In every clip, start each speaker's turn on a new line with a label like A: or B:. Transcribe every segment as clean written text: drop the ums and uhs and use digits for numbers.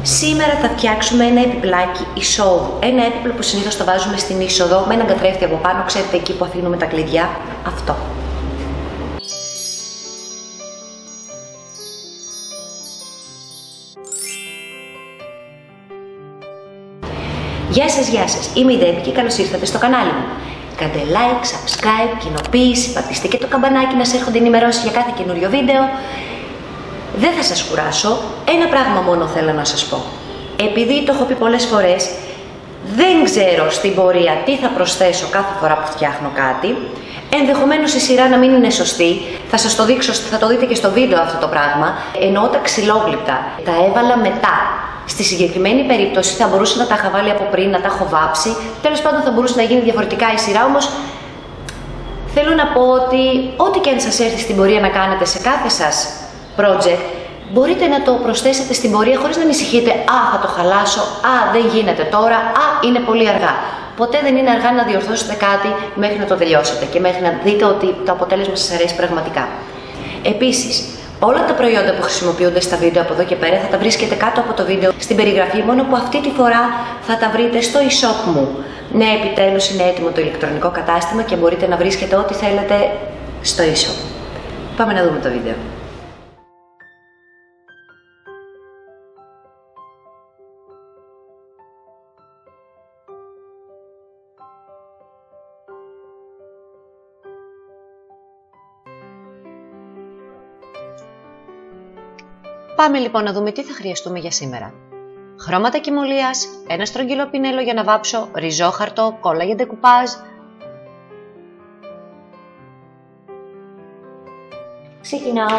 A: Σήμερα θα φτιάξουμε ένα επιπλάκι εισόδου. Ένα έπιπλο που συνήθως το βάζουμε στην είσοδο με έναν καθρέφτη από πάνω, ξέρετε, εκεί που αφήνουμε τα κλειδιά. Αυτό. Γεια σας, γεια σας. Είμαι η Δέπη και καλώς ήρθατε στο κανάλι μου. Κάντε like, subscribe, κοινοποίηση, πατήστε και το καμπανάκι να σας έρχονται ενημερώσεις για κάθε καινούριο βίντεο. Δεν θα σας κουράσω, ένα πράγμα μόνο θέλω να σας πω. Επειδή το έχω πει πολλές φορές, δεν ξέρω στην πορεία τι θα προσθέσω κάθε φορά που φτιάχνω κάτι. Ενδεχομένως η σειρά να μην είναι σωστή, θα σας το δείξω, θα το δείτε και στο βίντεο αυτό το πράγμα. Εννοώ τα ξυλόγλυπτα, τα έβαλα μετά. Στη συγκεκριμένη περίπτωση θα μπορούσα να τα είχα βάλει από πριν, να τα έχω βάψει. Τέλος πάντων θα μπορούσε να γίνει διαφορετικά η σειρά, όμως θέλω να πω ότι ό,τι και αν σας έρθει στην πορεία να κάνετε σε κάθε σας project, μπορείτε να το προσθέσετε στην πορεία χωρίς να ανησυχείτε. Α, θα το χαλάσω, α, δεν γίνεται τώρα, α, είναι πολύ αργά. Ποτέ δεν είναι αργά να διορθώσετε κάτι μέχρι να το τελειώσετε και μέχρι να δείτε ότι το αποτέλεσμα σας αρέσει πραγματικά. Επίσης, όλα τα προϊόντα που χρησιμοποιούνται στα βίντεο από εδώ και πέρα θα τα βρίσκετε κάτω από το βίντεο στην περιγραφή, μόνο που αυτή τη φορά θα τα βρείτε στο e-shop μου. Ναι, επιτέλους είναι έτοιμο το ηλεκτρονικό κατάστημα και μπορείτε να βρίσκετε ό,τι θέλετε στο e-shop. Πάμε να δούμε το βίντεο. Πάμε λοιπόν να δούμε τι θα χρειαστούμε για σήμερα. Χρώματα κυμολίας, ένα στρογγυλό πινέλο για να βάψω, ριζόχαρτο, κόλλα για ντεκουπάζ. Ξεκινάω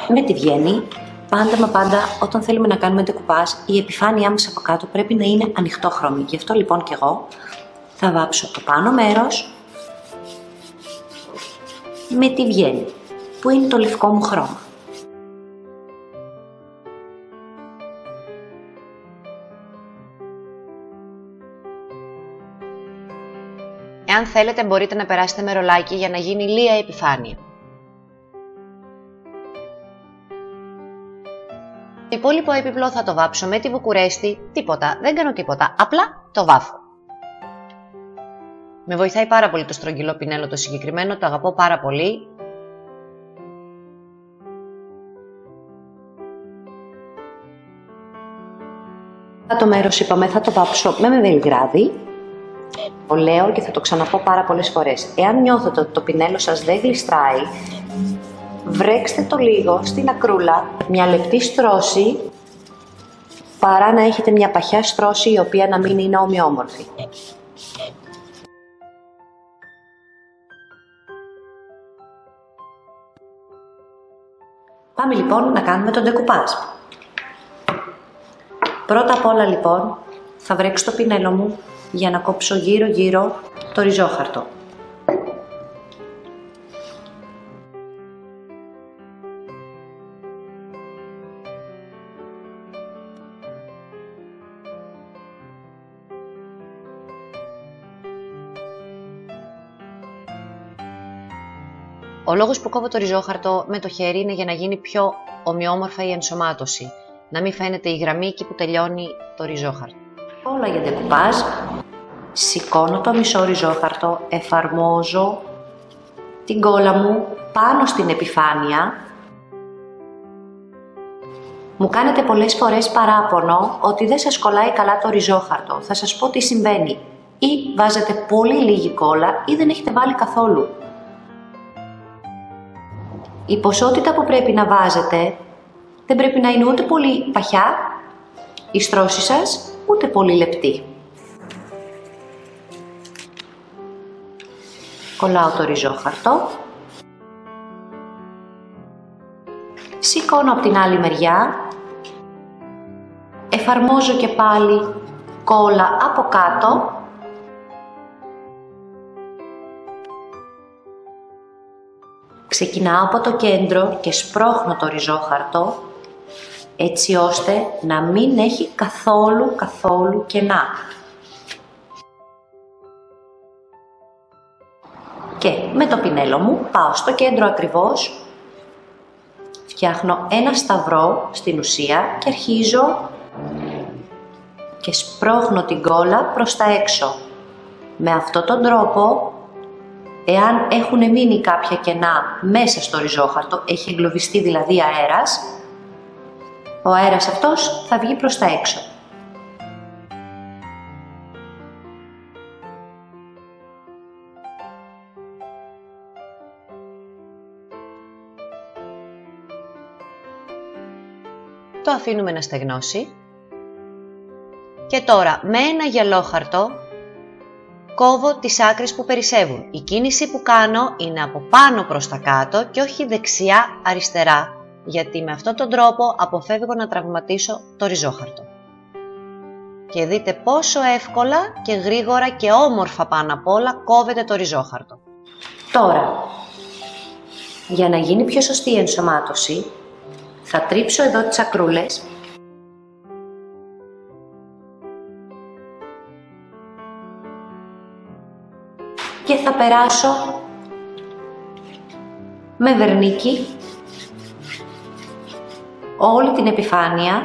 A: με τη Βιέννη. Πάντα μα πάντα όταν θέλουμε να κάνουμε ντεκουπάζ, η επιφάνειά μας από κάτω πρέπει να είναι ανοιχτόχρωμη. Γι' αυτό λοιπόν και εγώ θα βάψω το πάνω μέρος με τη Βιέννη, που είναι το λευκό μου χρώμα. Εάν θέλετε μπορείτε να περάσετε με ρολάκι για να γίνει λία επιφάνεια. Το υπόλοιπο έπιπλο θα το βάψω με τη βουκουρέστη, τίποτα, δεν κάνω τίποτα, απλά το βάφω. Με βοηθάει πάρα πολύ το στρογγυλό πινέλο το συγκεκριμένο, το αγαπώ πάρα πολύ. Το μέρος είπαμε θα το βάψω με βελιγράδι. Το λέω και θα το ξαναπώ πάρα πολλές φορές. Εάν νιώθετε ότι το πινέλο σας δεν γλιστράει, βρέξτε το λίγο στην ακρούλα, μια λεπτή στρώση, παρά να έχετε μια παχιά στρώση η οποία να μην είναι ομοιόμορφη. Πάμε λοιπόν να κάνουμε τον ντεκουπάζ. Πρώτα απ' όλα λοιπόν θα βρέξω το πινέλο μου για να κόψω γύρω γύρω το ριζόχαρτο. Ο λόγος που κόβω το ριζόχαρτο με το χέρι είναι για να γίνει πιο ομοιόμορφα η ενσωμάτωση. Να μην φαίνεται η γραμμή εκεί που τελειώνει το ριζόχαρτο. Όλα για ντεκουπάζ. Σηκώνω το μισό ριζόχαρτο, εφαρμόζω την κόλλα μου πάνω στην επιφάνεια. Μου κάνετε πολλές φορές παράπονο ότι δεν σας κολλάει καλά το ριζόχαρτο. Θα σας πω τι συμβαίνει. Ή βάζετε πολύ λίγη κόλλα ή δεν έχετε βάλει καθόλου. Η ποσότητα που πρέπει να βάζετε δεν πρέπει να είναι ούτε πολύ παχιά η στρώση σας, ούτε πολύ λεπτή. Κολλάω το ριζόχαρτο. Σηκώνω από την άλλη μεριά. Εφαρμόζω και πάλι κόλλα από κάτω. Ξεκινάω από το κέντρο και σπρώχνω το ριζόχαρτο έτσι ώστε να μην έχει καθόλου κενά. Και με το πινέλο μου πάω στο κέντρο ακριβώς, φτιάχνω ένα σταυρό στην ουσία και αρχίζω και σπρώχνω την κόλλα προς τα έξω. Με αυτόν τον τρόπο, εάν έχουν μείνει κάποια κενά μέσα στο ριζόχαρτο, έχει εγκλωβιστεί δηλαδή αέρας, ο αέρας αυτός θα βγει προς τα έξω. Το αφήνουμε να στεγνώσει και τώρα με ένα γυαλόχαρτο κόβω τις άκρες που περισσεύουν. Η κίνηση που κάνω είναι από πάνω προς τα κάτω και όχι δεξιά-αριστερά, γιατί με αυτόν τον τρόπο αποφεύγω να τραυματίσω το ριζόχαρτο. Και δείτε πόσο εύκολα και γρήγορα και όμορφα πάνω απ' όλα κόβεται το ριζόχαρτο. Τώρα, για να γίνει πιο σωστή η ενσωμάτωση, θα τρίψω εδώ τις ακρούλες και θα περάσω με βερνίκι όλη την επιφάνεια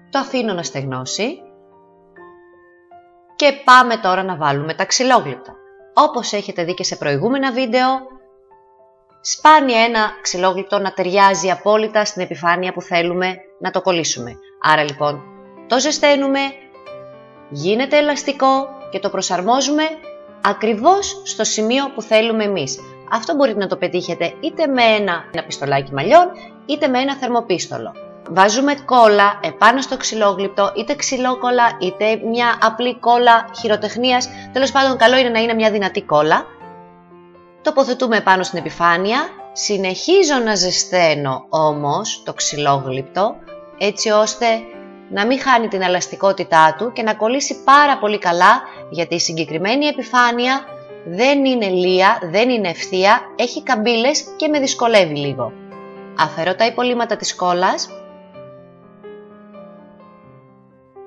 A: το αφήνω να στεγνώσει και πάμε τώρα να βάλουμε τα ξυλόγλυπτα. Όπως έχετε δει και σε προηγούμενα βίντεο, σπάνια ένα ξυλόγλυπτο να ταιριάζει απόλυτα στην επιφάνεια που θέλουμε να το κολλήσουμε. Άρα λοιπόν το ζεσταίνουμε, γίνεται ελαστικό και το προσαρμόζουμε ακριβώς στο σημείο που θέλουμε εμείς. Αυτό μπορείτε να το πετύχετε είτε με ένα πιστολάκι μαλλιών είτε με ένα θερμοπίστολο. Βάζουμε κόλλα επάνω στο ξυλόγλυπτο, είτε ξυλόκολλα είτε μια απλή κόλλα χειροτεχνίας. Τέλος πάντων, καλό είναι να είναι μια δυνατή κόλλα. Τοποθετούμε επάνω στην επιφάνεια. Συνεχίζω να ζεσταίνω όμως το ξυλόγλυπτο, έτσι ώστε να μην χάνει την ελαστικότητά του και να κολλήσει πάρα πολύ καλά, γιατί η συγκεκριμένη επιφάνεια δεν είναι λία, δεν είναι ευθεία, έχει καμπύλες και με δυσκολεύει λίγο. Αφαιρώ τα υπολείμματα της κόλλας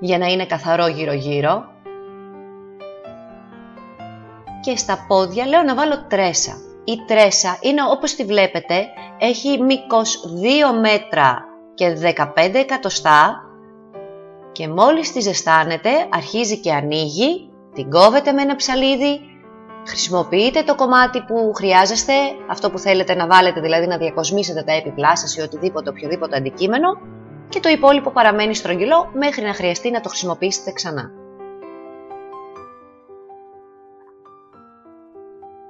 A: για να είναι καθαρό γύρω-γύρω και στα πόδια λέω να βάλω τρέσα. Η τρέσα είναι όπως τη βλέπετε, έχει μήκος 2 μέτρα και 15 εκατοστά και μόλις τη ζεστάνετε αρχίζει και ανοίγει, την κόβετε με ένα ψαλίδι, χρησιμοποιείτε το κομμάτι που χρειάζεστε, αυτό που θέλετε να βάλετε, δηλαδή να διακοσμήσετε τα έπιπλά σας ή οποιοδήποτε αντικείμενο, και το υπόλοιπο παραμένει στρογγυλό μέχρι να χρειαστεί να το χρησιμοποιήσετε ξανά.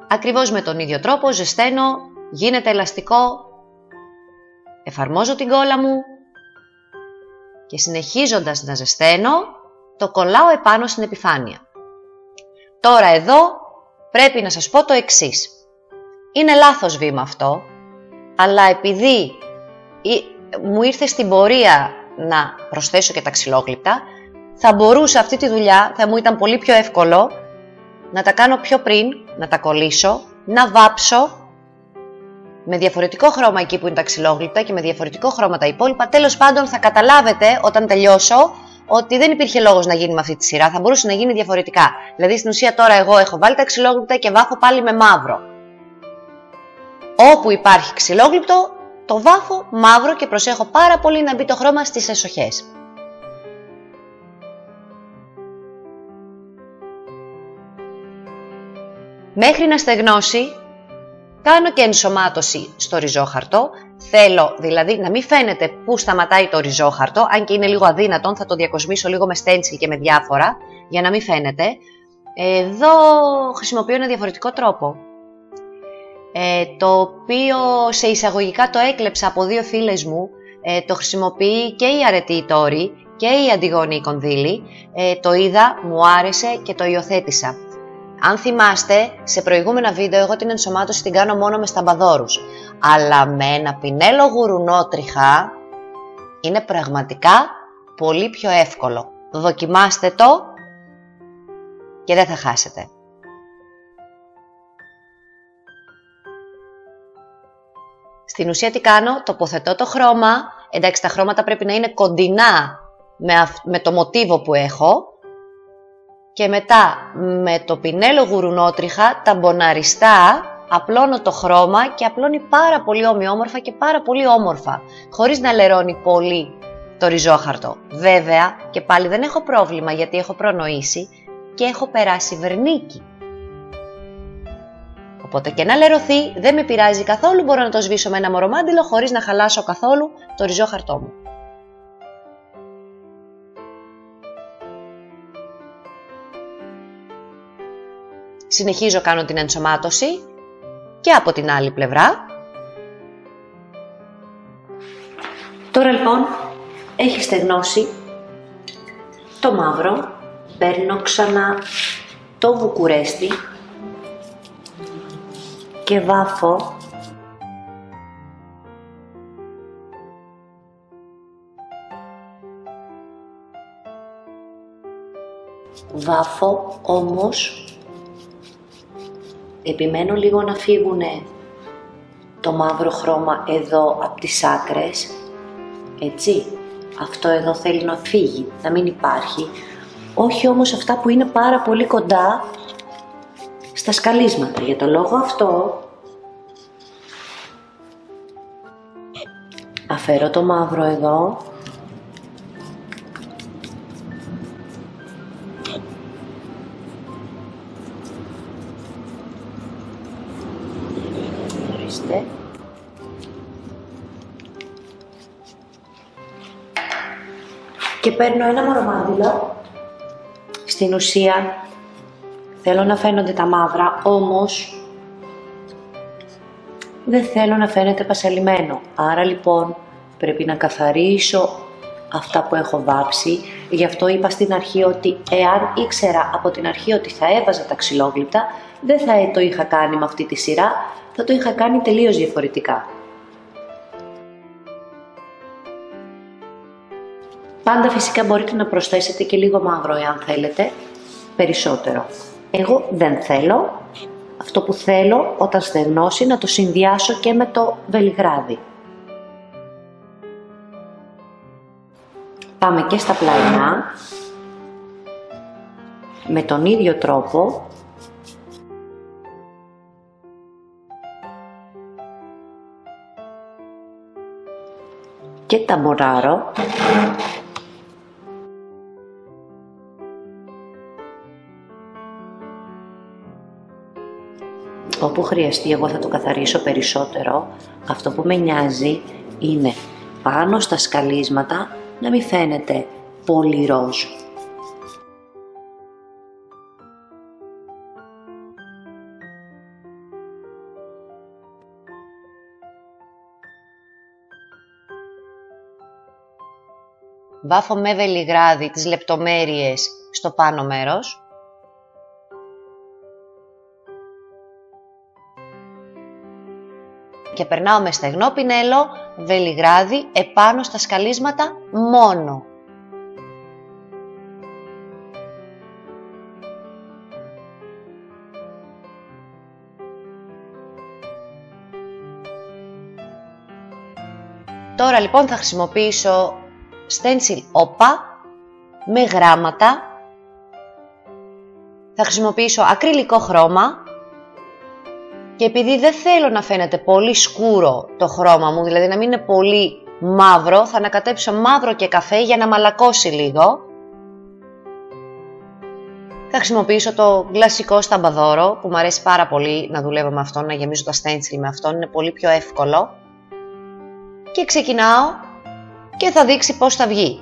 A: Ακριβώς με τον ίδιο τρόπο ζεσταίνω, γίνεται ελαστικό, εφαρμόζω την κόλλα μου και συνεχίζοντας να ζεσταίνω, το κολλάω επάνω στην επιφάνεια. Τώρα εδώ πρέπει να σας πω το εξής. Είναι λάθος βήμα αυτό, αλλά επειδή μου ήρθε στην πορεία να προσθέσω και τα ξυλόγλυπτα, θα μπορούσα αυτή τη δουλειά, θα μου ήταν πολύ πιο εύκολο να τα κάνω πιο πριν, να τα κολλήσω, να βάψω με διαφορετικό χρώμα εκεί που είναι τα ξυλόγλυπτα και με διαφορετικό χρώμα τα υπόλοιπα. Τέλος πάντων θα καταλάβετε όταν τελειώσω ότι δεν υπήρχε λόγος να γίνει με αυτή τη σειρά, θα μπορούσε να γίνει διαφορετικά. Δηλαδή στην ουσία τώρα εγώ έχω βάλει τα ξυλόγλυπτα και βάφω πάλι με μαύρο. Όπου υπάρχει ξυλόγλυπτο το βάφω μαύρο και προσέχω πάρα πολύ να μπει το χρώμα στις εσοχές. Μέχρι να στεγνώσει, κάνω και ενσωμάτωση στο ριζόχαρτο. Θέλω δηλαδή να μην φαίνεται πού σταματάει το ριζόχαρτο, αν και είναι λίγο αδύνατον, θα το διακοσμήσω λίγο με στένσιλ και με διάφορα, για να μην φαίνεται. Εδώ χρησιμοποιώ ένα διαφορετικό τρόπο, το οποίο σε εισαγωγικά το έκλεψα από 2 φίλες μου, το χρησιμοποιεί και η Αρετή η Τόρη και η Αντιγόνη η Κονδύλη, το είδα, μου άρεσε και το υιοθέτησα. Αν θυμάστε, σε προηγούμενα βίντεο εγώ την ενσωμάτωση την κάνω μόνο με σταμπαδόρους, αλλά με ένα πινέλο γουρουνότριχα είναι πραγματικά πολύ πιο εύκολο. Δοκιμάστε το και δεν θα χάσετε. Στην ουσία τι κάνω, τοποθετώ το χρώμα, εντάξει τα χρώματα πρέπει να είναι κοντινά με το μοτίβο που έχω, και μετά με το πινέλο γουρουνότριχα τα μποναριστά απλώνω το χρώμα και απλώνει πάρα πολύ ομοιόμορφα και πάρα πολύ όμορφα, χωρίς να λερώνει πολύ το ριζόχαρτο. Βέβαια, και πάλι δεν έχω πρόβλημα γιατί έχω προνοήσει και έχω περάσει βερνίκι. Οπότε και να λερωθεί δεν με πειράζει καθόλου, μπορώ να το σβήσω με ένα μωρομάντιλο χωρίς να χαλάσω καθόλου το ριζόχαρτό μου. Συνεχίζω, κάνω την ενσωμάτωση και από την άλλη πλευρά. Τώρα λοιπόν έχει στεγνώσει το μαύρο, παίρνω ξανά το βουκουρέστι και βάφω όμως επιμένω λίγο να φύγουνε το μαύρο χρώμα εδώ από τις άκρες, έτσι, αυτό εδώ θέλει να φύγει, να μην υπάρχει, όχι όμως αυτά που είναι πάρα πολύ κοντά στα σκαλίσματα. Για το λόγο αυτό αφαιρώ το μαύρο εδώ και παίρνω ένα μωρομάντιλο. Στην ουσία θέλω να φαίνονται τα μαύρα, όμως δεν θέλω να φαίνεται πασαλιμένο. Άρα λοιπόν πρέπει να καθαρίσω αυτά που έχω βάψει. Γι' αυτό είπα στην αρχή ότι εάν ήξερα από την αρχή ότι θα έβαζα τα ξυλόγλυπτα, δεν θα το είχα κάνει με αυτή τη σειρά, θα το είχα κάνει τελείως διαφορετικά. Πάντα φυσικά μπορείτε να προσθέσετε και λίγο μαύρο εάν θέλετε, περισσότερο. Εγώ δεν θέλω. Αυτό που θέλω όταν στεγνώσει να το συνδυάσω και με το βελιγράδι. Πάμε και στα πλαϊνά. Με τον ίδιο τρόπο. Και τα μοράρω. Όπου χρειαστεί εγώ θα το καθαρίσω περισσότερο. Αυτό που με νοιάζει είναι πάνω στα σκαλίσματα να μην φαίνεται πολύ ροζ. Βάφω με βελιγράδι τις λεπτομέρειες στο πάνω μέρος. Και περνάω με στεγνό πινέλο, βελιγράδι, επάνω στα σκαλίσματα μόνο. Τώρα λοιπόν θα χρησιμοποιήσω stencil όπα με γράμματα. Θα χρησιμοποιήσω ακριλικό χρώμα. Και επειδή δεν θέλω να φαίνεται πολύ σκούρο το χρώμα μου, δηλαδή να μην είναι πολύ μαύρο, θα ανακατέψω μαύρο και καφέ για να μαλακώσει λίγο. Θα χρησιμοποιήσω το κλασικό σταμπαδόρο που μου αρέσει πάρα πολύ να δουλεύω με αυτό, να γεμίζω τα stencil με αυτό, είναι πολύ πιο εύκολο. Και ξεκινάω και θα δείξει πώς θα βγει.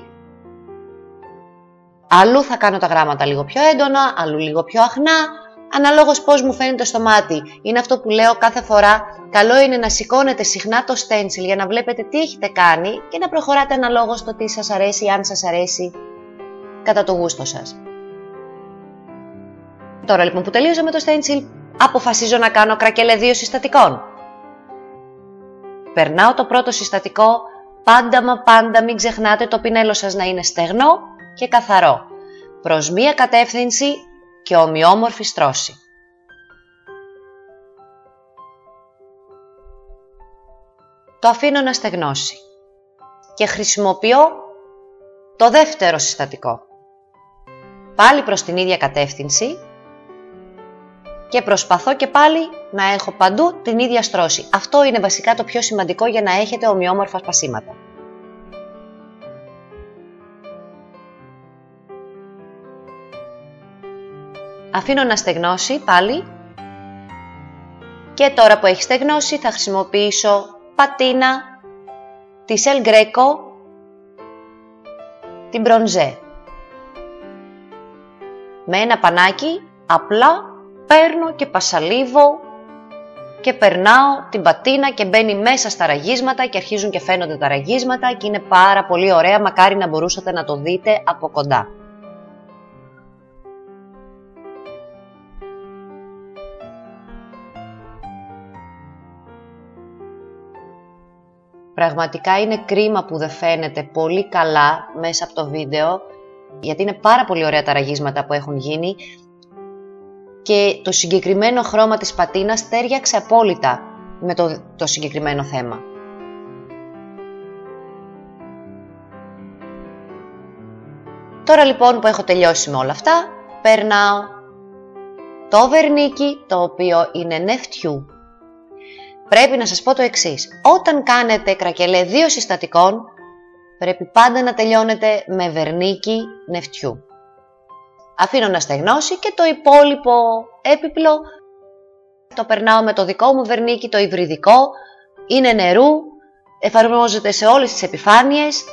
A: Αλλού θα κάνω τα γράμματα λίγο πιο έντονα, αλλού λίγο πιο αχνά. Αναλόγως πώς μου φαίνεται στο μάτι. Είναι αυτό που λέω κάθε φορά, καλό είναι να σηκώνετε συχνά το stencil για να βλέπετε τι έχετε κάνει και να προχωράτε αναλόγως το τι σας αρέσει ή αν σας αρέσει κατά το γούστο σας. Τώρα λοιπόν που τελείωσα με το stencil, αποφασίζω να κάνω κρακέλε 2 συστατικών. Περνάω το πρώτο συστατικό, πάντα μα πάντα μην ξεχνάτε το πινέλο σας να είναι στεγνό και καθαρό. Προς μία κατεύθυνση και ομοιόμορφη στρώση. Το αφήνω να στεγνώσει και χρησιμοποιώ το δεύτερο συστατικό. Πάλι προς την ίδια κατεύθυνση και προσπαθώ και πάλι
B: να έχω παντού την ίδια στρώση. Αυτό είναι βασικά το πιο σημαντικό για να έχετε ομοιόμορφα σπασίματα. Αφήνω να στεγνώσει πάλι και τώρα που έχει στεγνώσει θα χρησιμοποιήσω πατίνα, τη El Greco, την Bronze. Με ένα πανάκι απλά παίρνω και πασαλίβω και περνάω την πατίνα και μπαίνει μέσα στα ραγίσματα και αρχίζουν και φαίνονται τα ραγίσματα και είναι πάρα πολύ ωραία, μακάρι να μπορούσατε να το δείτε από κοντά. Πραγματικά είναι κρίμα που δεν φαίνεται πολύ καλά μέσα από το βίντεο, γιατί είναι πάρα πολύ ωραία τα ραγίσματα που έχουν γίνει και το συγκεκριμένο χρώμα της πατίνας τέριαξε απόλυτα με το συγκεκριμένο θέμα. Τώρα λοιπόν που έχω τελειώσει με όλα αυτά, περνάω το βερνίκι, το οποίο είναι νεφτιού. Πρέπει να σας πω το εξής, όταν κάνετε κρακελέ 2 συστατικών, πρέπει πάντα να τελειώνετε με βερνίκι νεφτιού. Αφήνω να στεγνώσει και το υπόλοιπο έπιπλο το περνάω με το δικό μου βερνίκι, το υβριδικό, είναι νερού, εφαρμόζεται σε όλες τις επιφάνειες,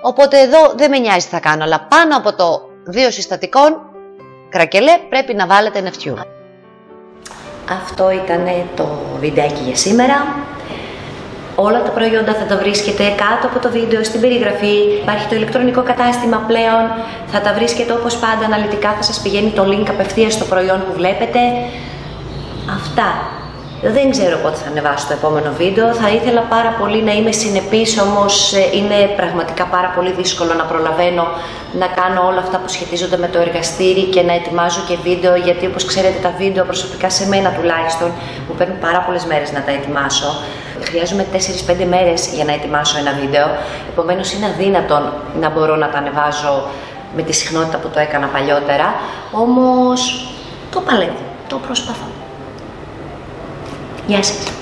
B: οπότε εδώ δεν με νοιάζει τι θα κάνω, αλλά πάνω από το 2 συστατικών κρακελέ πρέπει να βάλετε νεφτιού.
A: Αυτό ήταν το βιντεάκι για σήμερα. Όλα τα προϊόντα θα τα βρίσκετε κάτω από το βίντεο στην περιγραφή. Υπάρχει το ηλεκτρονικό κατάστημα πλέον. Θα τα βρίσκετε όπως πάντα αναλυτικά. Θα σας πηγαίνει το link απευθείας στο προϊόν που βλέπετε. Αυτά. Δεν ξέρω πότε θα ανεβάσω το επόμενο βίντεο. Θα ήθελα πάρα πολύ να είμαι συνεπής, όμως είναι πραγματικά πάρα πολύ δύσκολο να προλαβαίνω να κάνω όλα αυτά που σχετίζονται με το εργαστήρι και να ετοιμάζω και βίντεο, γιατί όπως ξέρετε τα βίντεο προσωπικά σε μένα τουλάχιστον μου παίρνουν πάρα πολλές μέρες να τα ετοιμάσω. Χρειάζομαι 4-5 μέρες για να ετοιμάσω ένα βίντεο, επομένως είναι αδύνατον να μπορώ να τα ανεβάζω με τη συχνότητα που το έκανα παλιότερα, όμως το παλεύω, το προσπαθώ. Γεια σας.